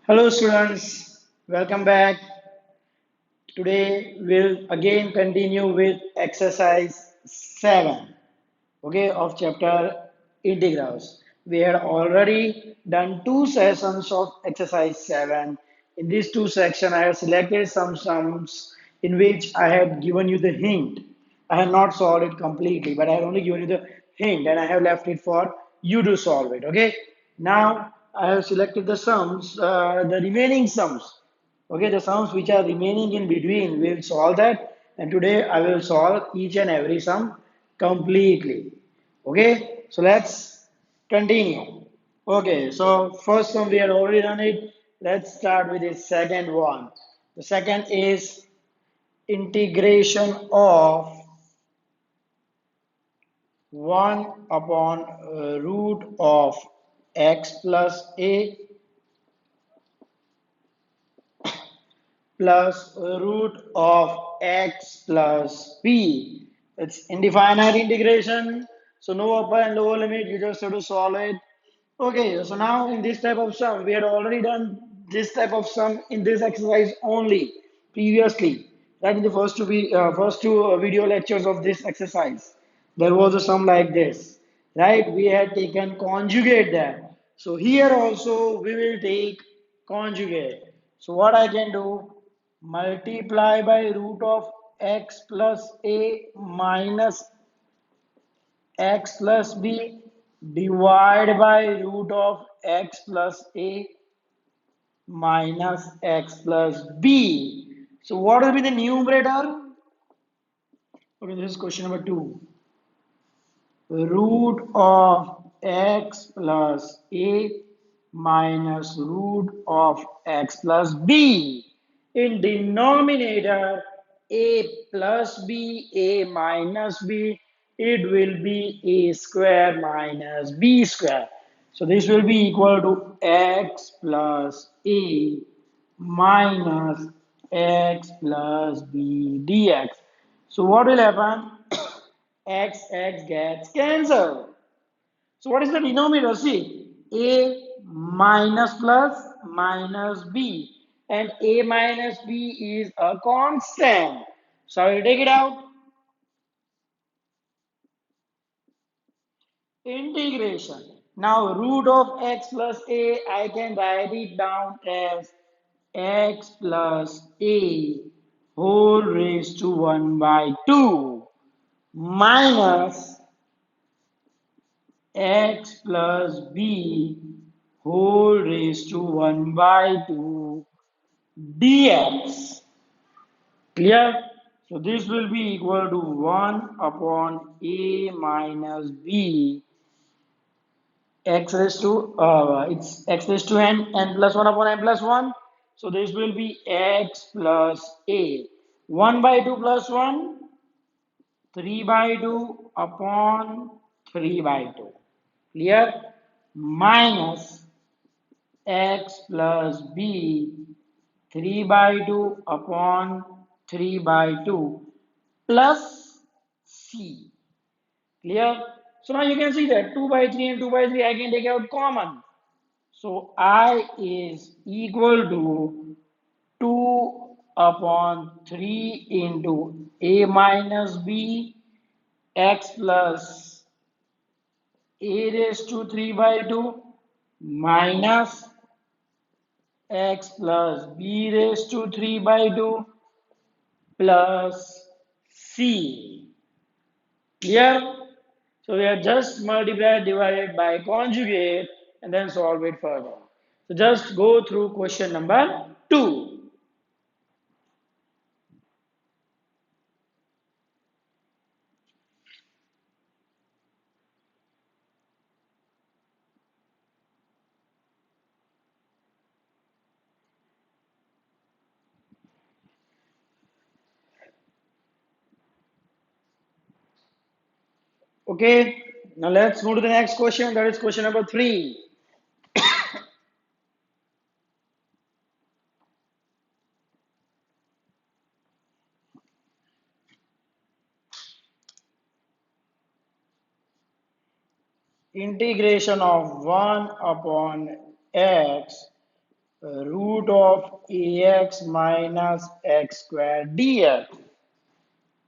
Hello students, welcome back. Today we'll again continue with exercise 7, okay, of chapter integrals. We had already done two sessions of exercise 7. In these two sections, I have selected some sums in which I had given you the hint. I have not solved it completely, but I have only given you the hint and I have left it for you to solve it, okay? Now I have selected the sums, the remaining sums. Okay, the sums which are remaining in between, we'll solve that. And today I will solve each and every sum completely. Okay, so let's continue. Okay, so first sum we had already done it. Let's start with the second one. The second is integration of 1 upon root of x plus a plus root of x plus b. It's indefinite integration, so no upper and lower limit, you just have to solve it. Okay, so now in this type of sum, we had already done this type of sum in this exercise only previously. That in the first two video lectures of this exercise, there was a sum like this, right? We had taken conjugate there. So here also we will take conjugate. So what I can do, multiply by root of x plus a minus x plus b divide by root of x plus a minus x plus b. So what will be the numerator? Okay, this is question number 2. Root of x plus a minus root of x plus b. In denominator, a plus b, a minus b, it will be a square minus b square. So this will be equal to x plus a minus x plus b dx. So what will happen? X gets cancelled. So what is the denominator? See, a minus plus minus b, and a minus b is a constant. So I will take it out. Integration. Now root of x plus a, I can write it down as x plus a whole raised to 1 by 2 minus x plus b whole raised to 1 by 2 dx. Clear? So this will be equal to 1 upon a minus b x raised to it's x raised to n plus 1 upon n plus 1. So this will be x plus a 1 by 2 plus 1, 3 by 2 upon 3 by 2. Clear? Minus x plus b 3 by 2 upon 3 by 2 plus c. Clear? So now you can see that 2 by 3 and 2 by 3 I can take out common. So I is equal to 2 upon 3 into a minus b x plus a raised to 3 by 2 minus x plus b raised to 3 by 2 plus c. Clear? So we have just multiplied, divided by conjugate, and then solve it further. So just go through question number 2. Okay, now let's move to the next question. That is question number 3. Integration of 1 upon x root of ax minus x square dx.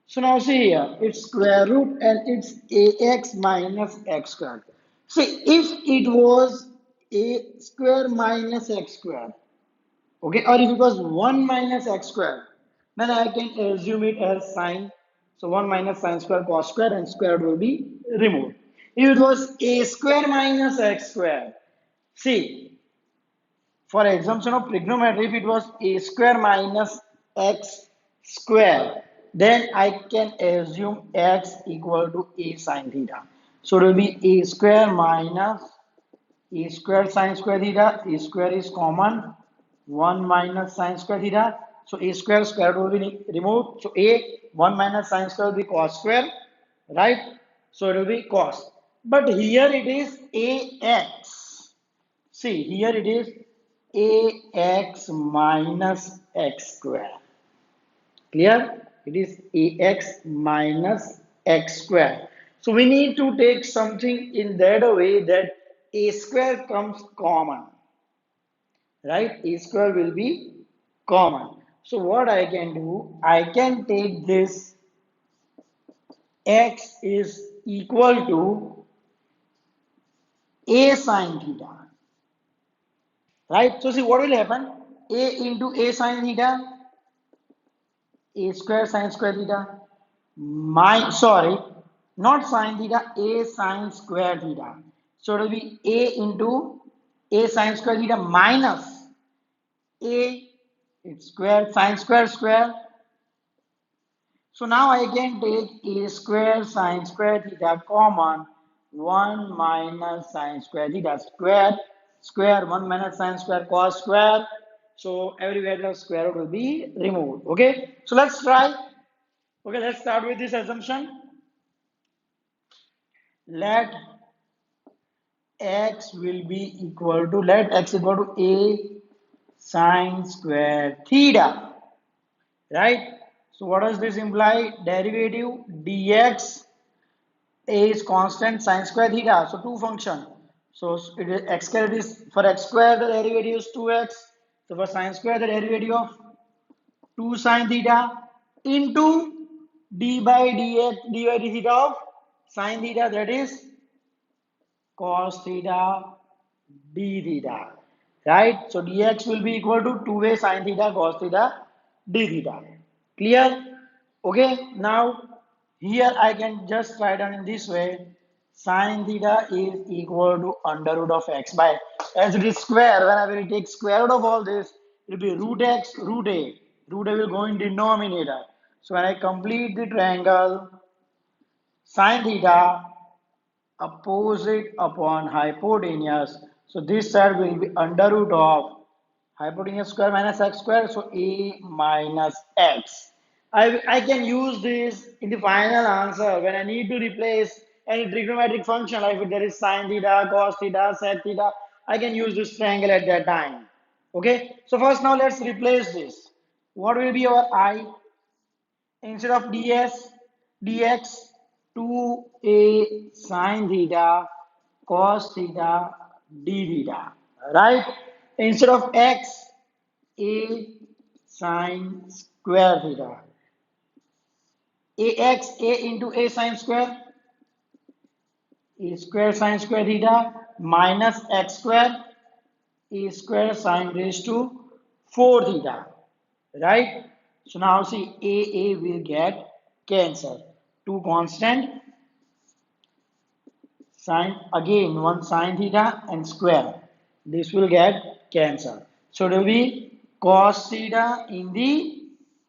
So now see here, it's square root and it's ax minus x square. See, if it was a square minus x square, okay, or if it was 1 minus x square, then I can assume it as sine. So 1 minus sine square cos square and square will be removed. If it was a square minus x square, see, for assumption of trigonometry, if it was a square minus x square, then I can assume x equal to a sine theta. So it will be a square minus a square sine square theta. A square is common. 1 minus sine square theta. So a square square root will be removed. So a 1 minus sine square will be cos square, right? So it will be cos. But here it is ax. See, here it is ax minus x square. Clear? It is ax minus x square. So we need to take something in that way that a square comes common. Right? A square will be common. So what I can do, I can take this x is equal to a sine theta. Right? So see what will happen? A into a sine theta, a square sine square theta. Sorry, not sine theta, a sine square theta. So it will be a into a sine square theta minus a, it's square sine square square. So now I can take a square sine square theta common 1 minus sine square theta square square 1 minus sine square cos square. So everywhere the square root will be removed. Okay, so let's try. Okay, let's start with this assumption. Let x will be equal to, let x equal to a sine square theta, right? So what does this imply? Derivative dx, a is constant, sine square theta, so two function. So it is x square, is for x square the derivative is 2x. So for sine square the derivative of 2 sine theta into d by dx dy d theta of sine theta, that is cos theta d theta, right? So dx will be equal to 2a sine theta cos theta d theta. Clear? Okay, now here I can just write down in this way: sine theta is equal to under root of x by, as it is square, when I will take square root of all this, it will be root x root a. Root a will go in denominator. So when I complete the triangle, sine theta opposite upon hypotenuse. So this side will be under root of hypotenuse square minus x square. So a minus x. I can use this in the final answer when I need to replace any trigonometric function, like if there is sine theta, cos theta, sec theta. I can use this triangle at that time. Okay. So first now let's replace this. What will be our I? Instead of dx 2a sine theta cos theta d theta, right? Instead of x, a sine square theta, ax, a into a sine square, a square sine square theta minus x square, a square sine raised to 4 theta, right? So now see, a will get cancelled. Two constant, sine, again one sine theta and square. This will get cancelled. So it will be cos theta in the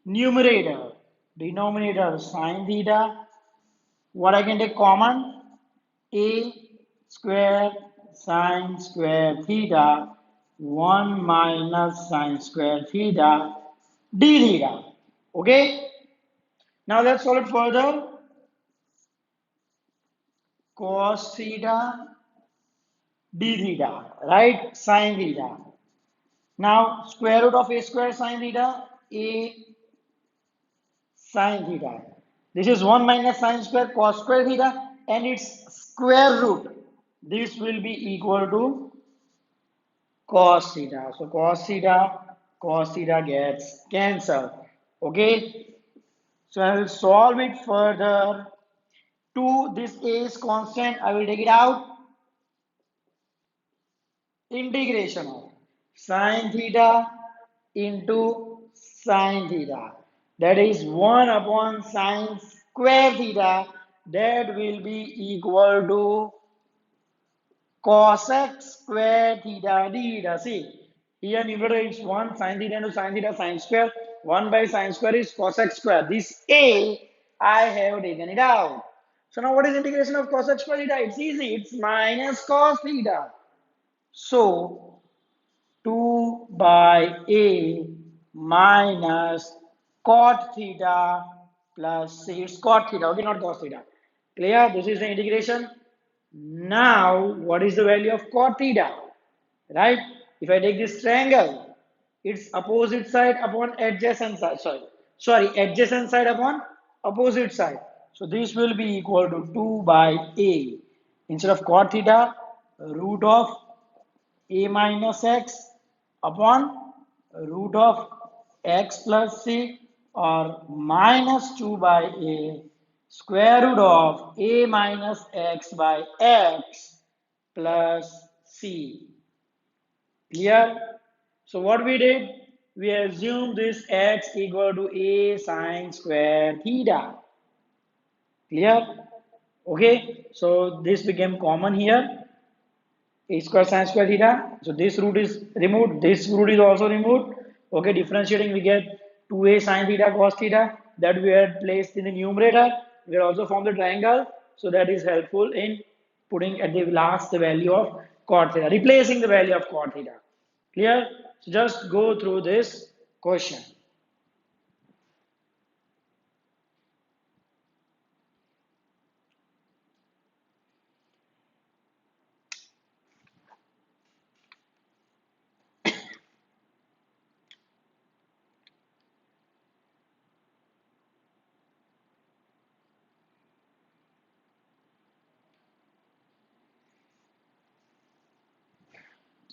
numerator, denominator sine theta. What I can take common? A square sine square theta 1 minus sine square theta d theta. Okay, now let's solve it further. Cos theta d theta, right? Sine theta. Now square root of a square sine theta, a sine theta. This is 1 minus sine square cos square theta and its square root. This will be equal to cos theta. So cos theta gets cancelled. Okay. So I will solve it further. 2, this a is constant. I will take it out. Integration of sine theta into sine theta. That is 1 upon sine square theta. That will be equal to cos x square theta d theta. See, here numerator is 1 sine theta into sine theta sine square. 1 by sine square is cos x square. This a, I have taken it out. So now what is integration of cos x square theta? It's easy. It's minus cos theta. So 2 by a minus cot theta plus c. It's cot theta, okay, not cos theta. Clear? This is the integration. Now, what is the value of cot theta? Right? If I take this triangle, its opposite side upon adjacent side. Adjacent side upon opposite side. So this will be equal to 2 by a. Instead of cot theta, root of a minus x upon root of x plus c, or minus 2 by a square root of a minus x by x plus c. Clear? So what we did? We assumed this x equal to a sine square theta. Clear? Okay, so this became common here. A square sine square theta. So this root is removed. This root is also removed. Okay, differentiating we get 2a sine theta cos theta that we had placed in the numerator. We also formed the triangle. So that is helpful in putting at the last the value of cot theta, replacing the value of cot theta. Clear? So just go through this question.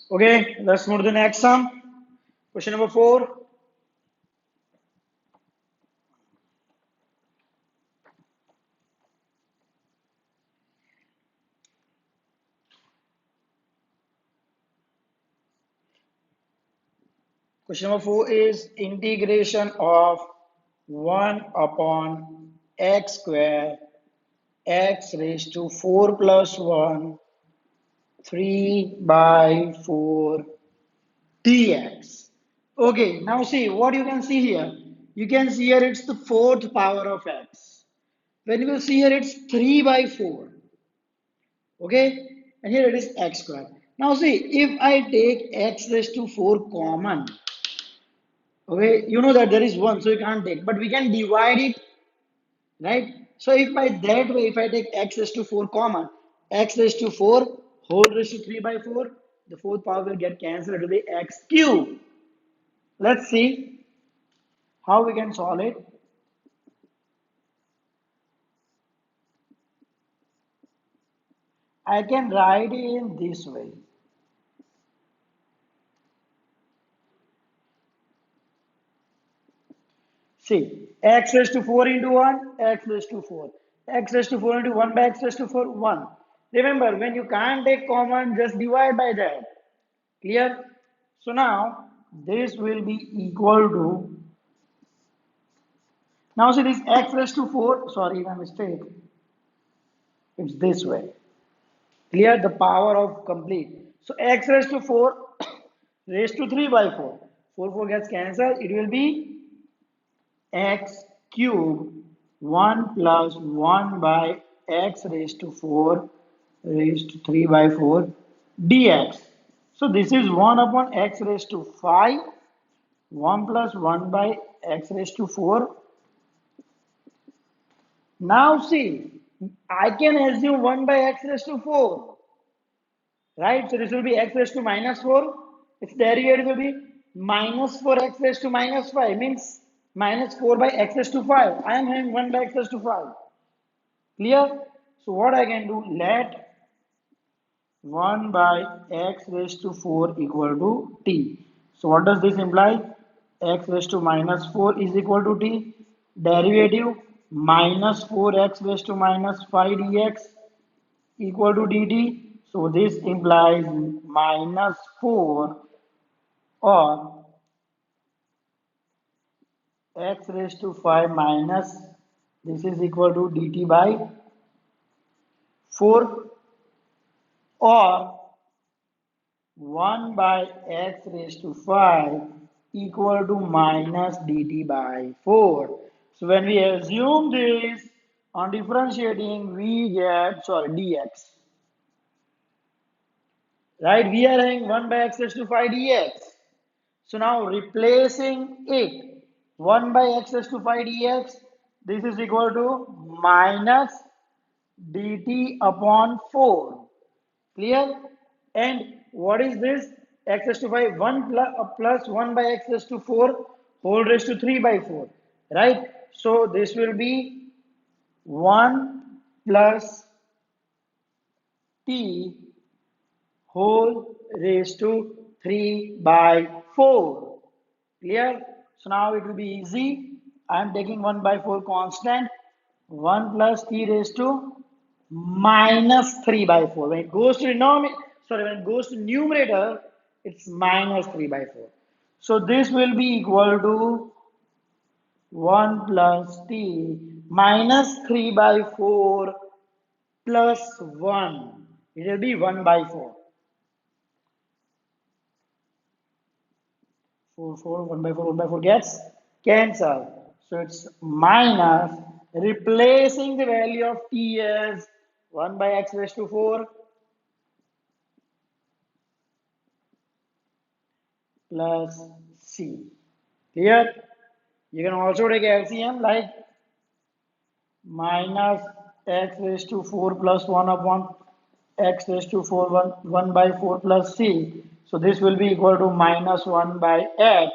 Okay, let's move to the next sum. Question number 4. Question number 4 is integration of 1 upon x square x raised to 4 plus 1 3 by 4 dx. Okay, now see what you can see here. You can see here it's the fourth power of x. When you will see here it's 3 by 4. Okay, and here it is x square. Now see, if I take x raised to 4 common, okay, you know that there is 1, so you can't take, but we can divide it, right? So if by that way, if I take x raised to 4 common, x raised to 4 whole raised to 3 by 4, the fourth power will get cancelled. It will be x cube. Let's see how we can solve it. I can write it in this way. See, x raised to 4 into 1, x raised to 4. X raised to 4 into 1 by x raised to 4, 1. Remember, when you can't take common, just divide by that. Clear? So now, this will be equal to, now see this x raised to 4, sorry, my mistake. It's this way. Clear? The power of complete. So x raised to 4 raised to 3 by 4. 4 gets cancelled. It will be x cube 1 plus 1 by x raised to 4 raised to 3 by 4 dx. So this is 1 upon x raised to 5, 1 plus 1 by x raised to 4. Now see, I can assume 1 by x raised to 4, right? So this will be x raised to minus 4. Its derivative will be minus 4x raised to minus 5, means minus 4 by x raised to 5. I am having 1 by x raised to 5. Clear? So what I can do, let 1 by x raised to 4 equal to t. So what does this imply? X raised to minus 4 is equal to t. Derivative minus 4x raised to minus 5 dx equal to dt. So this implies minus 4 or x raised to 5 minus this is equal to dt by 4 or 1 by x raised to 5 equal to minus dt by 4. So when we assume this on differentiating, we get, sorry, dx. Right? We are having 1 by x raised to 5 dx. So now replacing it, 1 by x raised to 5 dx, this is equal to minus dt upon 4. Clear? And what is this? X raised to 5, 1 plus 1 by x raised to 4 whole raised to 3 by 4. Right? So this will be 1 plus t whole raised to 3 by 4. Clear? So now it will be easy. I am taking 1 by 4 constant. 1 plus t raised to minus 3 by 4. When it goes to denominator, sorry, when it goes to numerator, it's minus 3 by 4. So this will be equal to 1 plus t minus 3 by 4 plus 1. It will be 1 by 4. 4, 4, 1 by 4, 1 by 4 gets cancelled. So it's minus, replacing the value of t as 1 by x raised to 4 plus c. Clear? You can also take LCM like minus x raised to 4 plus 1 upon x raised to 4, 1 by 4 plus c. So this will be equal to minus 1 by x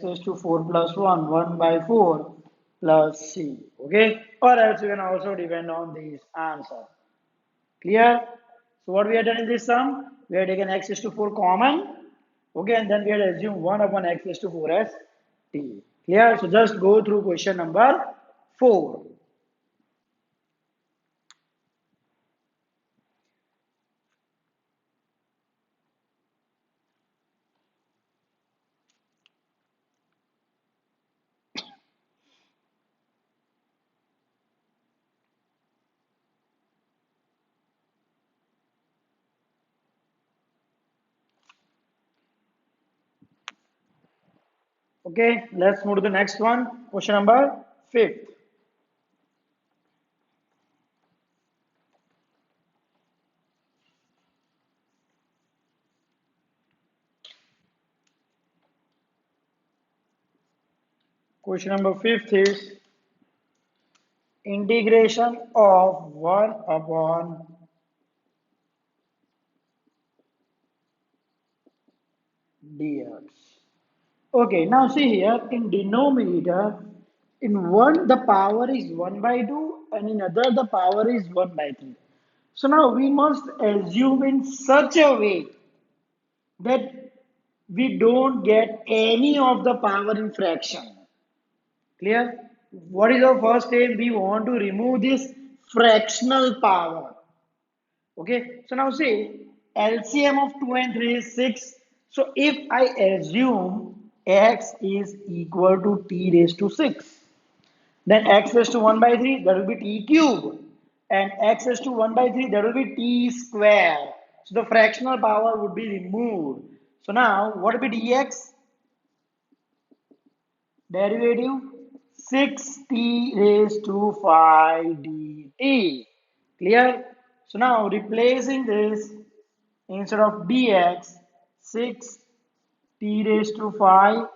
raised to 4 plus 1, 1 by 4 plus c. Okay? Or else you can also depend on this answer. Clear? So what we have done in this sum? We have taken x raised to 4 common. Okay, and then we have assumed 1 upon x raised to 4 as t. Clear? So just go through question number 4. Okay, let's move to the next one. Question number 5. Question number 5 is integration of 1 upon dx. Okay, now see here in denominator, in one the power is 1 by 2 and in other the power is 1 by 3. So now we must assume in such a way that we don't get any of the power in fraction. Clear? What is our first aim? We want to remove this fractional power. Okay, so now see LCM of 2 and 3 is 6. So if I assume x is equal to t raised to 6, then x raised to 1 by 3 that will be t cube, and x raised to 1 by 3 that will be t square. So the fractional power would be removed. So now what will be dx? Derivative 6t raised to 5 dt. Clear? So now replacing this, instead of dx, 6t raised to 5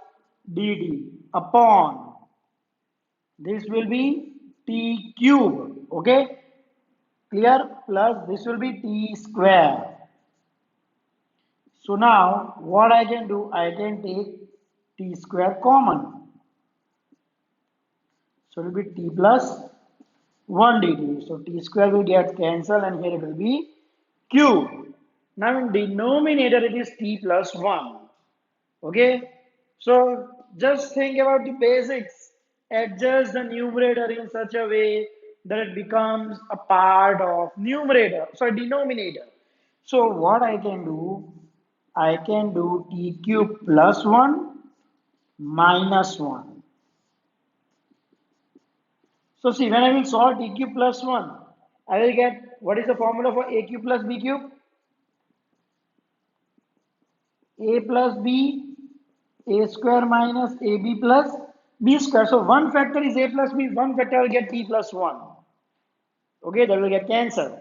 dt upon this will be t cube. Okay? Clear? Plus this will be t square. So now what I can do, I can take t square common. So it will be t plus 1 dt. So t square will get cancelled and here it will be cube. Now in denominator it is t plus 1. Okay, so just think about the basics. Adjust the numerator in such a way that it becomes a part of numerator, sorry, denominator. So what I can do, I can do t cube plus 1 minus 1. So see, when I will solve t cube plus 1, I will get, what is the formula for a cube plus b cube? A plus b, a square minus ab plus b square. So one factor is a plus b, one factor will get t plus 1. Okay, that will get cancelled.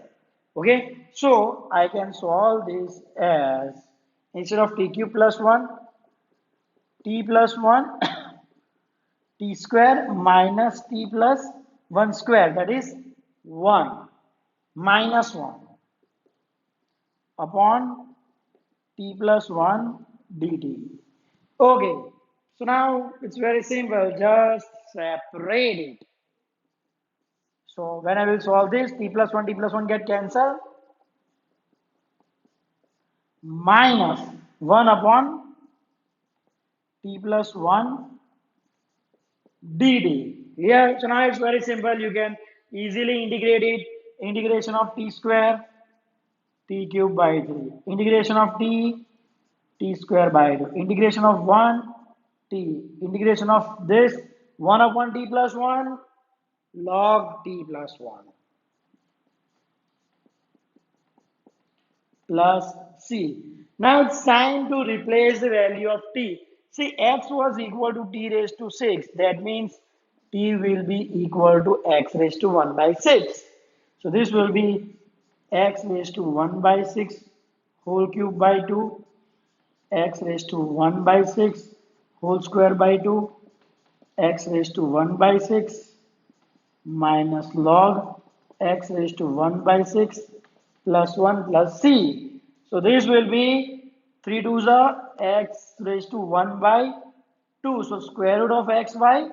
Okay, so I can solve this as, instead of t cube plus 1, t plus 1, t square minus t plus 1 square, that is 1 minus 1 upon t plus 1 dt. Okay, so now it's very simple, just separate it. So when I will solve this, t plus 1 get cancelled, minus 1 upon t plus 1 dt. Here, so now it's very simple, you can easily integrate it. Integration of t square, t cube by 3. Integration of t, t square by 2. Integration of 1, t. Integration of this, 1 upon t plus 1, log t plus 1 plus c. Now it's time to replace the value of t. See, x was equal to t raised to 6. That means t will be equal to x raised to 1 by 6. So this will be x raised to 1 by 6 whole cube by 2, x raised to 1 by 6 whole square by 2, x raised to 1 by 6 minus log x raised to 1 by 6 plus 1 plus c. So this will be 3 2s are x raised to 1 by 2. So square root of x by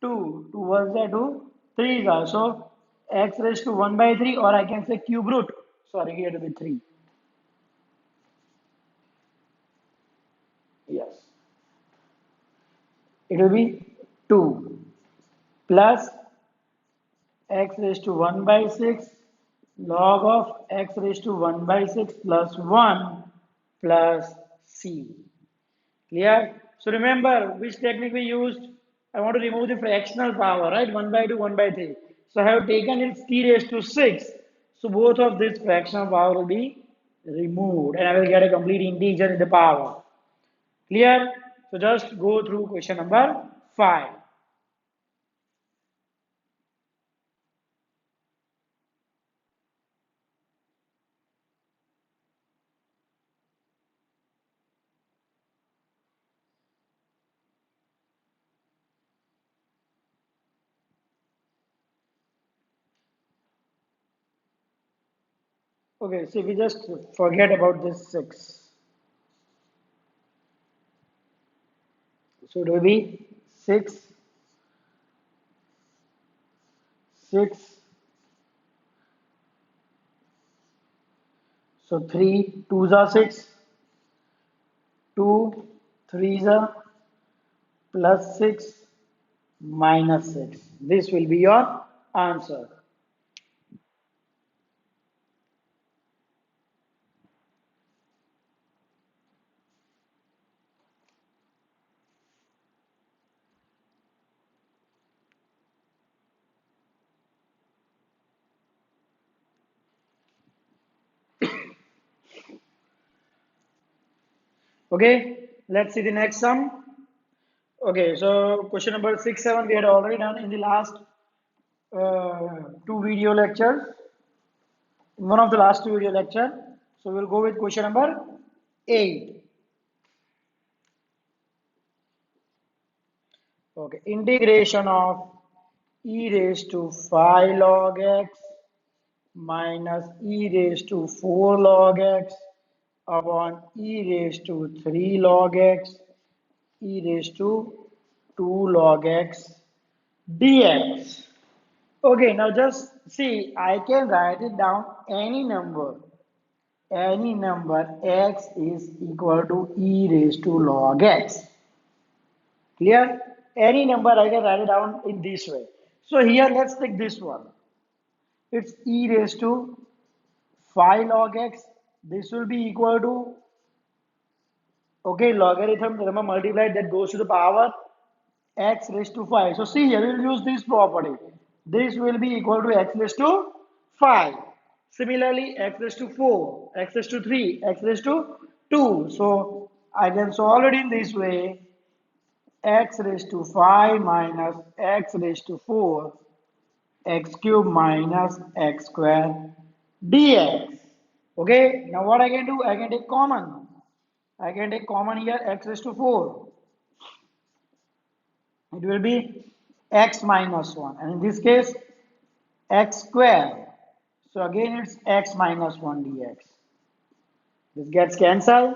2. 2 1s are 2, 3 are. So x raised to 1 by 3, or I can say cube root. Sorry, here to be 3. Yes. It will be 2 plus x raised to 1 by 6 log of x raised to 1 by 6 plus 1 plus c. Clear? So remember which technique we used. I want to remove the fractional power, right? 1 by 2, 1 by 3. So I have taken its t raised to 6. So both of this fractional power will be removed and I will get a complete integer in the power. Clear? So just go through question number 5. Okay, so we just forget about this 6. So it will be 6, 6. So 3 2s are 6, 2 3s are plus 6 minus 6. This will be your answer. Okay, let's see the next sum. Okay, so question number 6, 7 we had already done in the last two video lectures. In one of the last two video lecture. So we'll go with question number 8. Okay, integration of e raised to 5 log x minus e raised to 4 log x upon e raised to 3 log x e raised to 2 log x dx. Okay, now just see, I can write it down any number. any number x is equal to e raised to log x. Clear? Any number I can write it down in this way. So here let's take this one. It's e raised to 5 log x. This will be equal to, okay, logarithm, remember multiplied, that goes to the power x raised to 5. So see here, we'll use this property. This will be equal to x raised to 5. Similarly, x raised to 4, x raised to 3, x raised to 2. So I can solve it in this way. X raised to 5 minus x raised to 4, x cube minus x square dx. Okay, now what I can do? I can take common. I can take common here x raised to 4. It will be x minus 1. And in this case, x square. So again, it's x minus 1 dx. This gets cancelled.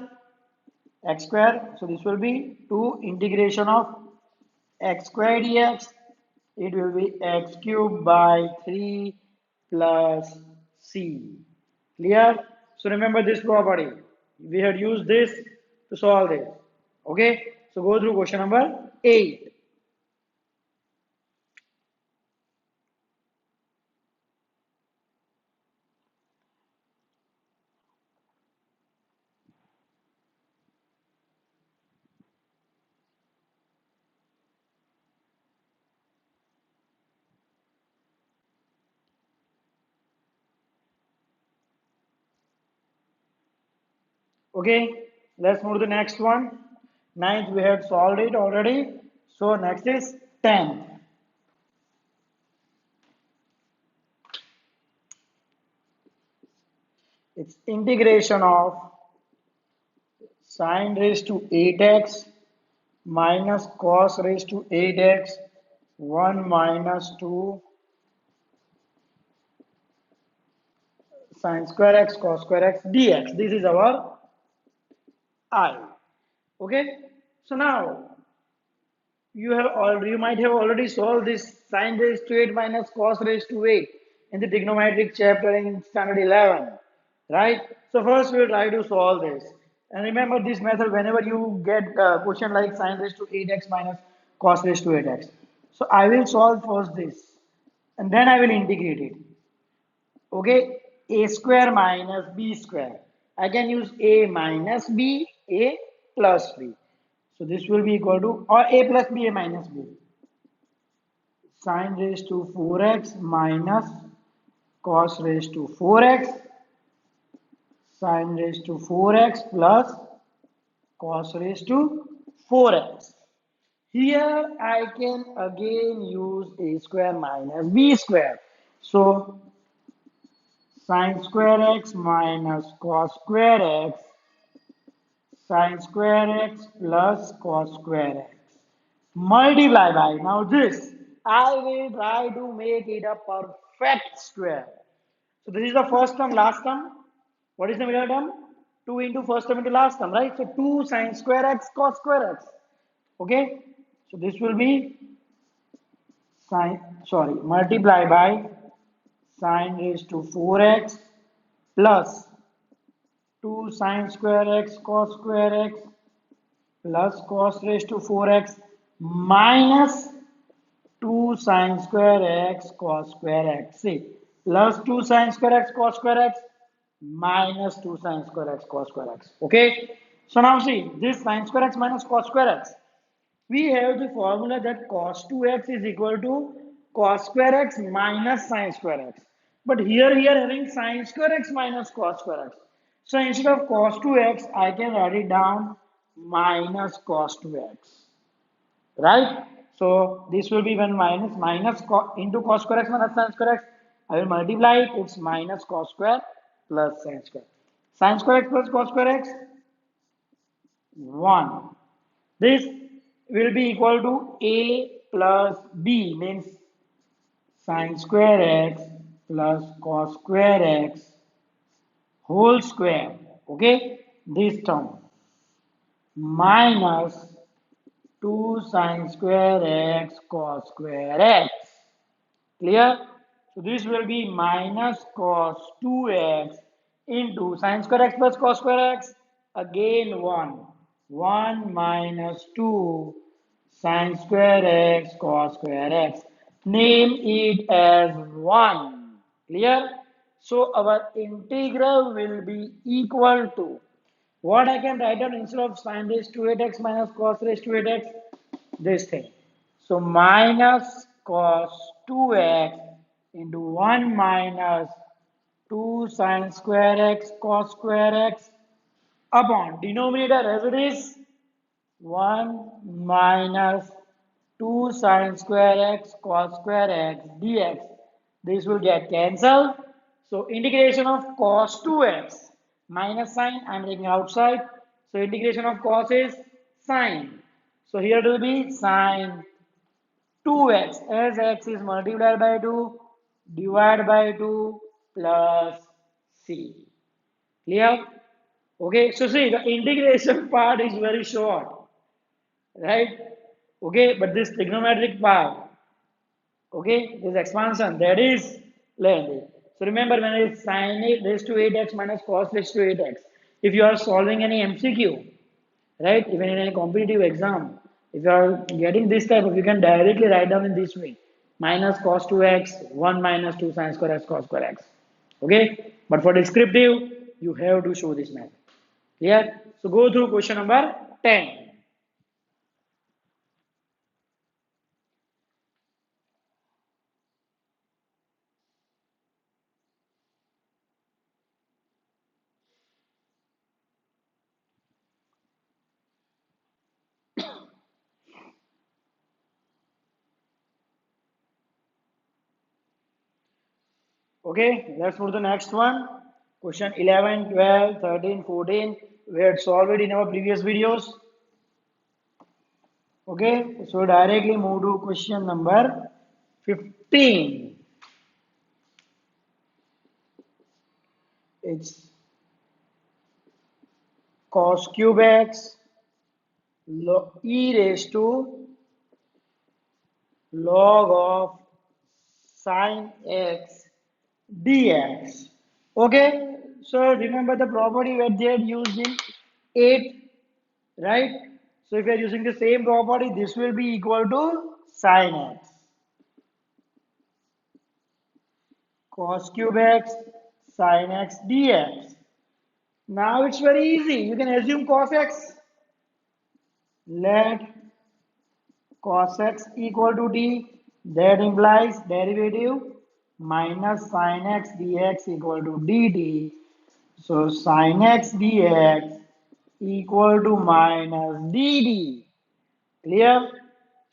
X square. So this will be 2 integration of x square dx. It will be x cubed by 3 plus c. Clear? So remember this property. We had used this to solve this. Okay? So go through question number 8. Okay, let's move to the next one. Ninth, we had solved it already. So next is 10th. It's integration of sine raised to 8x minus cos raised to 8x 1 minus 2 sine square x cos square x dx. This is our I. Okay, so now you might have already solved this sine raised to 8 minus cos raised to 8 in the trigonometric chapter in standard 11, right? So first we'll try to solve this. And remember this method whenever you get a question like sine raised to 8x minus cos raised to 8x. So I will solve first this and then I will integrate it. Okay, a square minus b square. I can use a minus b, a plus b. So this will be equal to, or a plus b, a minus b. Sine raised to 4x minus cos raised to 4x. Sine raised to 4x plus cos raised to 4x. Here I can again use a square minus b square. So sine square x minus cos square x sine square x plus cos square x multiply by, now this I will try to make it a perfect square. So this is the first term, last term. What is the middle term? 2 into first term into last term, right? So 2 sine square x cos square x. Okay, so this will be multiply by sine raised to 4x plus 2 sine square x cos square x plus cos raised to 4x minus 2 sine square x cos square x. See, plus 2 sine square x cos square x minus 2 sine square x cos square x. Okay, so now see this sine square x minus cos square x. We have the formula that cos 2x is equal to cos square x minus sine square x. But here we are having sine square x minus cos square x. So instead of cos 2x, I can write it down minus cos 2x. Right? So this will be when into cos square x minus sine square x. I will multiply it. It's minus cos square plus sine square. Sine square x plus cos square x 1. This will be equal to a plus b, means sine square x plus cos square x whole square. Okay, this term minus 2 sine square x cos square x. Clear? So this will be minus cos 2x into sin square x plus cos square x, again 1. 1 minus 2 sin square x cos square x. Name it as 1. Clear? So our integral will be equal to what I can write down instead of sin raised to 8x minus cos raised to 8x? This thing. So minus cos 2x into 1 minus 2 sin square x cos square x upon denominator as it is 1 minus 2 sin square x cos square x dx. This will get cancelled. So integration of cos 2x minus sine I am taking outside. So integration of cos is sine. So here it will be sine 2x as x is multiplied by 2 divided by 2 plus c. Clear? Okay, so see the integration part is very short, right? Okay, but this trigonometric part, okay, this expansion that is lengthy. So remember when it's sin a raised to 8x minus cos raised to 8x, if you are solving any MCQ, right, even in a competitive exam, if you are getting this type of, you can directly write down in this way, minus cos 2x, 1 minus 2 sin square x cos square x. Okay, but for descriptive, you have to show this method. Clear? So go through question number 10. Okay, let's move to the next one. Question 11, 12, 13, 14. We had solved it in our previous videos. Okay, so directly move to question number 15. It's cos cube x e raised to log of sin x dx. Okay, so remember the property that they had used in 8, right? So if you are using the same property, this will be equal to sin x cos cube x sin x dx. Now it's very easy. You can assume cos x. Let cos x equal to t. That implies derivative minus sin x dx equal to dt. So sin x dx equal to minus dd. Clear?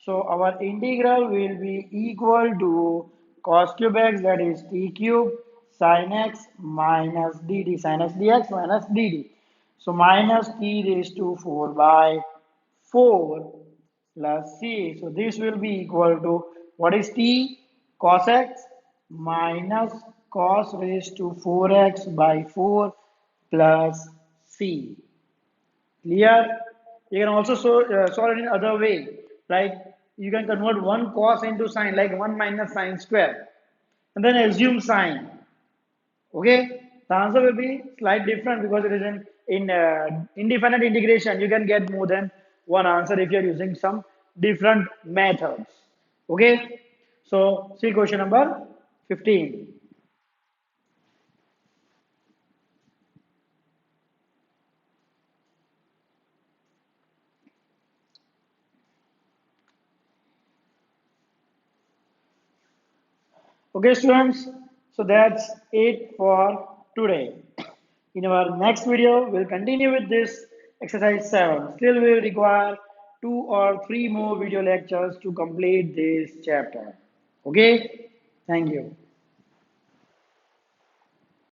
So our integral will be equal to cos cube x, that is t cube, sin x minus dt, sin x dx minus dt. So minus t raised to 4 by 4 plus c. So this will be equal to what is t? Cos x minus cos raised to 4x by 4 plus c. Clear? You can also solve it in other way. Like you can convert one cos into sine, like 1 minus sine square, and then assume sine. Okay? The answer will be slightly different because it is in indefinite integration. You can get more than one answer if you are using some different methods. Okay? So see question number 15. Okay, students, so that's it for today. In our next video, we'll continue with this exercise 7. Still, we will require 2 or 3 more video lectures to complete this chapter. Okay, thank you.